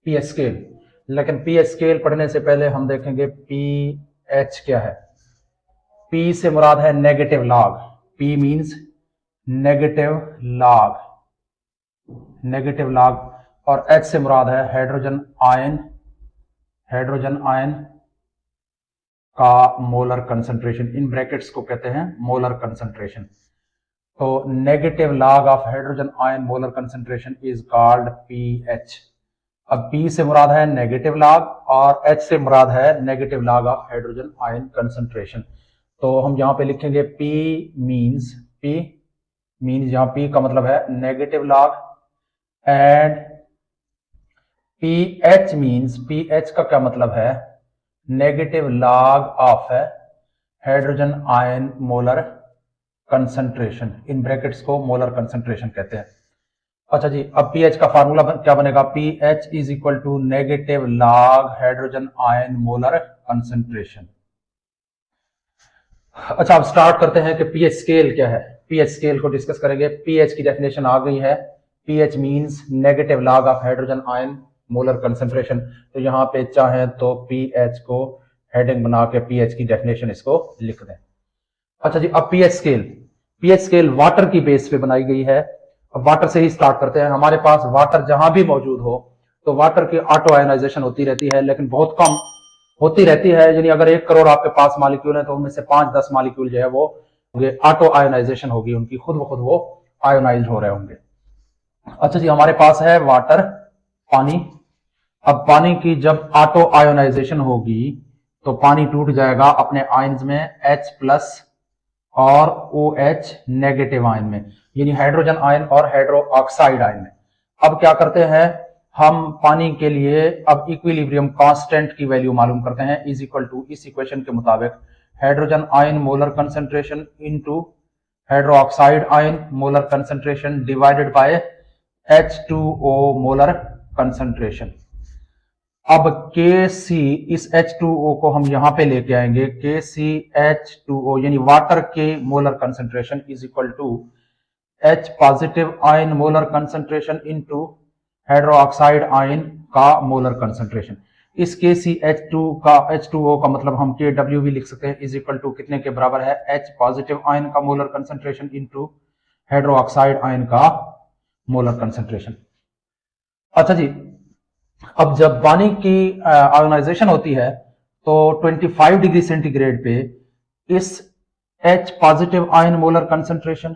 PH scale. लेकिन pH scale पढ़ने से पहले हम देखेंगे पीएच क्या है। पी से मुराद है negative log, P means negative log, negative log, और एच से मुराद है हाइड्रोजन आयन, हाइड्रोजन आयन का मोलर कंसंट्रेशन, इन ब्रैकेट्स को कहते हैं मोलर कंसंट्रेशन। तो negative log of hydrogen ion molar concentration is called pH. अब P से मुराद है नेगेटिव लॉग और H से मुराद है negative log of hydrogen ion concentration. तो हम यहां पे लिखेंगे P मींस यहां P का मतलब है negative log, and PH means PH का क्या मतलब है, negative log of hydrogen ion molar concentration, in brackets को मोलर कंसंट्रेशन कहते हैं। अच्छा जी, अब पीएच का फार्मूला क्या बनेगा, pH is equal to negative log hydrogen ion molar concentration. अच्छा, अब स्टार्ट करते हैं कि पीएच स्केल क्या है। पीएच स्केल को डिस्कस करेंगे। पीएच की डेफिनेशन आ गई है, pH means negative log of hydrogen ion molar concentration. तो यहां पे चाहे तो पीएच को हेडिंग बना के पीएच की डेफिनेशन इसको लिख दें। अच्छा जी, अब पीएच स्केल वाटर की बेस पे बनाई गई है। अब वाटर से ही स्टार्ट करते हैं। हमारे पास वाटर जहां भी मौजूद हो तो वाटर की ऑटो आयोनाइजेशन होती रहती है, लेकिन बहुत कम होती रहती है। यानी अगर 1 करोड़ आपके पास मॉलिक्यूल है तो उनमें से 5-10 मॉलिक्यूल जो है वो ऑटो आयोनाइजेशन होगी, उनकी खुद ब खुद वो आयोनाइज हो रहे होंगे। अच्छा जी, हमारे पास है वाटर, पानी। अब पानी की जब ऑटो आयोनाइजेशन होगी तो पानी टूट जाएगा अपने आयंस में H+ और OH नेगेटिव आयन में, यानी हाइड्रोजन आयन और हाइड्रो ऑक्साइड आयन में। अब क्या करते हैं हम पानी के लिए, अब इक्विलिब्रियम कांस्टेंट की वैल्यू मालूम करते हैं, इज इक्वल टू इस इक्वेशन के मुताबिक hydrogen ion molar concentration into hydro oxide ion molar concentration divided by H2O molar concentration. अब KC, इस H2O को हम यहां पे लेके आएंगे, KCH2O यानी वाटर के molar concentration is equal to H positive ion molar concentration into hydro oxide ion का मोलर कंसंट्रेशन। इस H2O का मतलब हम KW भी लिख सकते हैं, इज इक्वल टू कितने के बराबर है, H पॉजिटिव आयन का molar concentration into hydro oxide ion का मोलर कंसंट्रेशन। अच्छा जी, अब जब पानी की आयोनाइजेशन होती है तो 25 डिग्री सेंटीग्रेड पे इस H positive ion molar concentration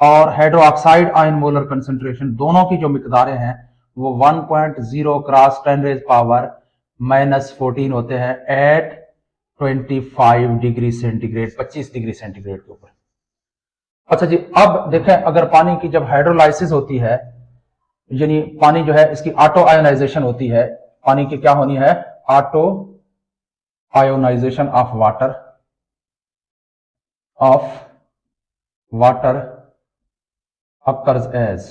और hydro oxide ion molar concentration दोनों की जो मिकदारें हैं वो 1.0 क्रॉस 10⁻⁻14 होते हैं at 25 degree centigrade, 25 degree centigrade के ऊपर। अच्छा जी, अब देखें अगर पानी की जब हाइड्रोलाइसिस होती है, यानी पानी जो है इसकी ऑटो आयोनाइजेशन होती है, पानी की क्या होनी है, auto ionization of water occurs as,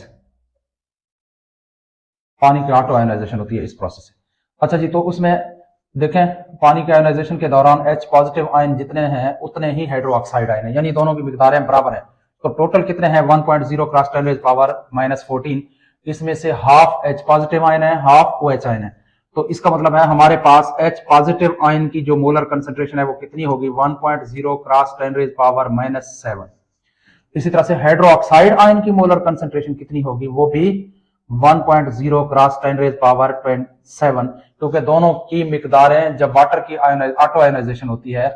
पानी की ऑटो आयोनाइजेशन होती है इस प्रोसेस से। अच्छा जी, तो उसमें देखें पानी के आयोनाइजेशन के दौरान H पॉजिटिव आयन जितने हैं उतने ही हाइड्रो ऑक्साइड आयन है, यानी दोनों की मिकदारें बराबर है। तो टोटल कितने हैं 1.0 क्रॉस 10⁻⁻14, इसमें से हाफ H पॉजिटिव आयन है, हाफ OH आयन है। तो इसका मतलब है हमारे पास H पॉजिटिव आयन की जो मोलर कंसंट्रेशन है वो कितनी होगी, 1.0 क्रॉस 10⁻⁻7। इसी तरह से हाइड्रो ऑक्साइड आयन की मोलर कंसंट्रेशन कितनी होगी, वो भी 1.0 क्रॉस 10⁻27, क्योंकि दोनों की मिकदारें जब वाटर की ऑटो आयोनाइजेशन होती है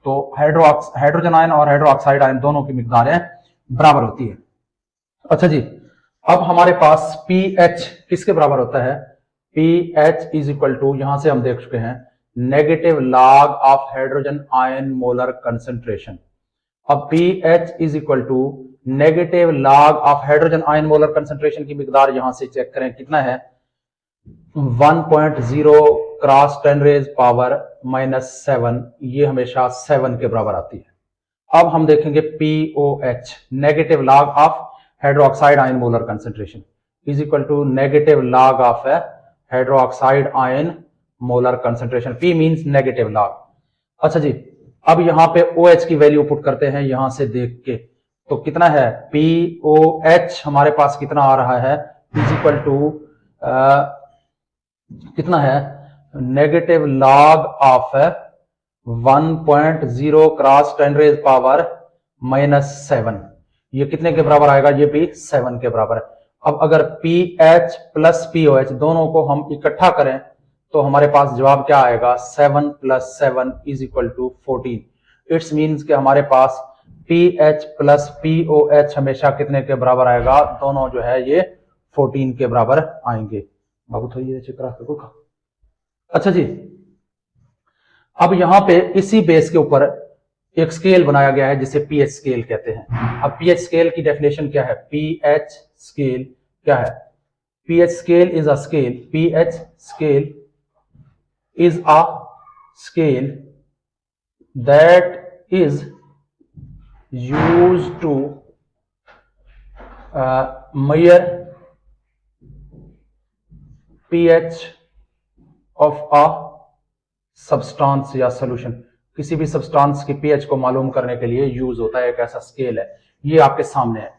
तो हाइड्रोजन आयन और हाइड्रो ऑक्साइड आयन दोनों की मिकदारें बराबर होती है। अच्छा जी, अब हमारे पास पीएच किसके बराबर होता है, पीएच इज इक्वल टू, यहां से हम देख चुके हैं, negative log of hydrogen ion molar concentration. अब pH is equal to negative log of hydrogen ion molar concentration की मिकदार यहां से चेक करें कितना है, 1.0 क्रॉस 10⁻⁻7, ये हमेशा 7 के बराबर आती है। अब हम देखेंगे pOH, negative log of hydro oxide ion molar concentration is equal to negative log of hydro oxide ion molar concentration, p means negative log. अच्छा जी, अब यहां पे OH की वैल्यू पुट करते हैं यहां से देख के, तो कितना है POH हमारे पास कितना आ रहा है, इज इक्वल टू कितना है, नेगेटिव लॉग ऑफ 1.0 क्रॉस 10⁻⁻⁷ ये कितने के बराबर आएगा, ये भी 7 के बराबर। अब अगर PH प्लस POH दोनों को हम इकट्ठा करें तो हमारे पास जवाब क्या आएगा, 7 + 7 = 14। इट्स मीन्स कि हमारे पास PH प्लस POH हमेशा कितने के बराबर आएगा, दोनों जो है ये 14 के बराबर आएंगे। बाबू थोड़ी चेक करा सको। अच्छा जी, अब यहां पे इसी बेस के ऊपर एक स्केल बनाया गया है जिसे पीएच स्केल कहते हैं। अब पीएच स्केल की डेफिनेशन क्या है, पीएच स्केल क्या है, pH scale is a scale, pH scale is a scale that is used to measure pH of a substance या सॉल्यूशन। किसी भी सब्सटेंस की पीएच को मालूम करने के लिए यूज होता है, एक ऐसा स्केल है। ये आपके सामने है,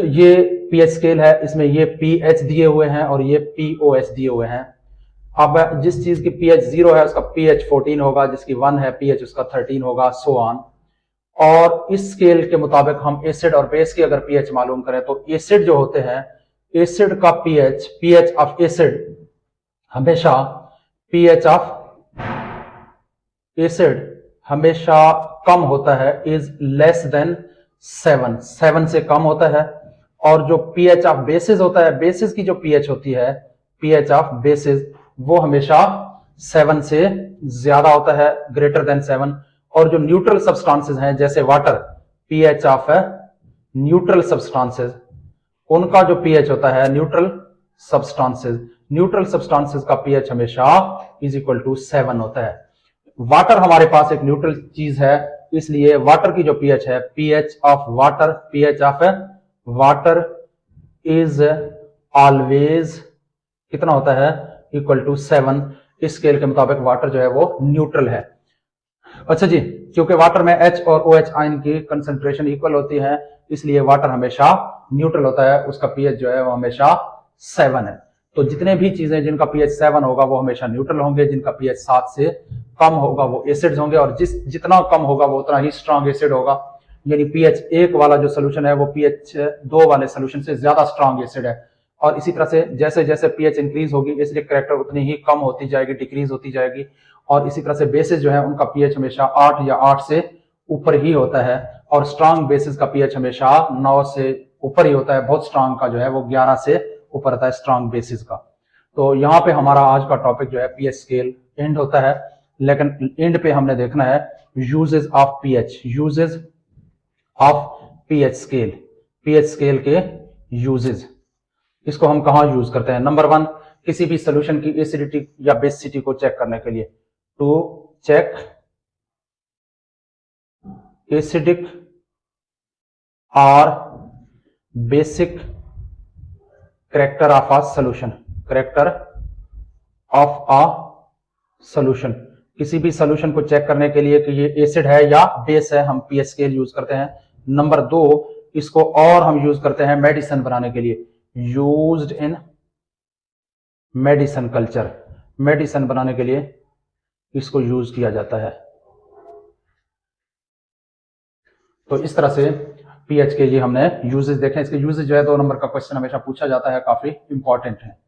ये पीएच स्केल है, इसमें ये पीएच दिए हुए हैं और ये पीओएच दिए हुए हैं। अब जिस चीज की पीएच 0 है उसका पीएच 14 होगा, जिसकी 1 है पीएच उसका 13 होगा, सो ऑन। और इस स्केल के मुताबिक हम एसिड और बेस की अगर पीएच मालूम करें तो एसिड जो होते हैं, एसिड का पीएच, पीएच ऑफ एसिड हमेशा, पीएच ऑफ एसिड हमेशा कम होता है, इज लेस देन 7 से कम होता है। और जो पीएच ऑफ बेसिस होता है, बेसिस की जो पीएच होती है, पीएच ऑफ बेसिस वो हमेशा 7 से ज्यादा होता है, ग्रेटर देन 7। और जो न्यूट्रल सब्सटेंसेस हैं जैसे water, pH of neutral substances, उनका जो पीएच होता है, न्यूट्रल सब्सटेंसेस का पीएच हमेशा = 7 होता है। वाटर हमारे पास एक न्यूट्रल चीज है, इसलिए वाटर की जो पीएच है, pH of water is always कितना होता है, =7। इस स्केल के मुताबिक वाटर जो है वो न्यूट्रल है। अच्छा जी, क्योंकि वाटर में H और OH आयन की कंसंट्रेशन इक्वल होती है, इसलिए वाटर हमेशा न्यूट्रल होता है, उसका पीएच जो है वो हमेशा 7 है। तो जितने भी चीजें जिनका पीएच 7 होगा वो हमेशा न्यूट्रल होंगे, जिनका पीएच 7 से कम होगा वो एसिड्स होंगे, और जितना कम होगा वो उतना ही स्ट्रांग एसिड होगा। यानी पीएच 1 वाला जो सोल्यूशन है वो पीएच 2 वाले सोल्यूशन से ज्यादा स्ट्रांग एसिड है। और इसी तरह से जैसे जैसे पीएच इंक्रीज होगी एसिडिक कैरेक्टर उतनी ही कम होती जाएगी, डिक्रीज होती जाएगी। और इसी तरह से बेसिस जो है उनका पीएच हमेशा 8 या 8 से ऊपर ही होता है, और स्ट्रांग बेसिस का पीएच हमेशा 9 से ऊपर ही होता है। बहुत स्ट्रांग का जो है वो 11 से ऊपर होता है, स्ट्रांग बेसिस का। तो यहाँ पे हमारा आज का टॉपिक जो है पीएच स्केल एंड होता है, लेकिन एंड पे हमने देखना है uses of pH, uses of pH scale, pH scale के यूजेस, इसको हम कहां यूज करते हैं। नंबर 1, किसी भी सोल्यूशन की एसिडिटी या बेसिसिटी को चेक करने के लिए, टू चेक एसिडिक और basic character of a solution, character of a solution. किसी भी सॉल्यूशन को चेक करने के लिए कि ये एसिड है या बेस है, हम पीएच स्केल यूज करते हैं। नंबर 2, इसको और हम यूज करते हैं मेडिसिन बनाने के लिए, used in medicine culture, medicine बनाने के लिए इसको यूज किया जाता है। तो इस तरह से पीएच के ये हमने यूजेस देखे। इसके यूजेस जो है 2 नंबर का क्वेश्चन हमेशा पूछा जाता है, काफी इंपॉर्टेंट है।